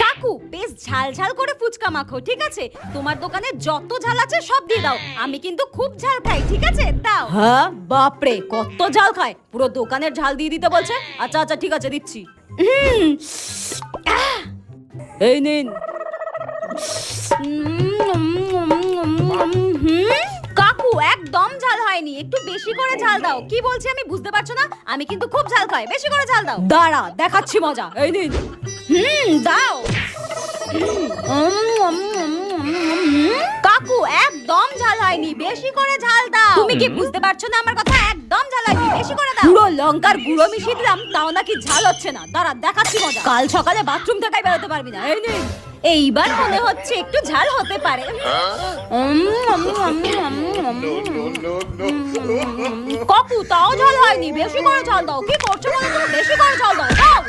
কাকু বেশ ঝাল ঝাল করে ফুচকা মাখো, ঠিক আছে? তোমার দোকানে যত ঝাল আছে সব দিয়ে দাও, আমি কিন্তু খুব ঝাল খাই, ঠিক আছে? দাও। হ্যাঁ বাপরে, কত ঝাল খায়, পুরো দোকানের ঝাল দিয়ে দিতে বলছে। আচ্ছা আচ্ছা ঠিক আছে, দিচ্ছি। এই নিন। কাকু একদম ঝাল হয়নি, একটু বেশি করে ঝাল দাও। কি বলছি আমি বুঝতে পারছো না? আমি কিন্তু খুব ঝাল খাই, বেশি করে ঝাল দাও। দাঁড়া দেখাচ্ছি মজা, এই নিন। দাও। কাকু একদম ঝাল হয়নি, বেশি করে ঝাল দাও। তুমি কি বুঝতে পারছো না আমার কথা? একদম ঝাল হয়নি, বেশি করে দাও। পুরো লঙ্কার গুঁড়ো মিশিয়ে দিলাম, তাও নাকি ঝাল হচ্ছে না। দাঁড়া দেখাচ্ছি মজা, কাল সকালে বাথরুম থেকে বেরোতে পারবি না। এই নিন। এইবার মনে হচ্ছে একটু ঝাল হতে পারে। কাকু তাও ঝাল হয়নি, বেশি করে ঝাল দাও। কি করছো বলো তো? বেশি করে ঝাল দাও।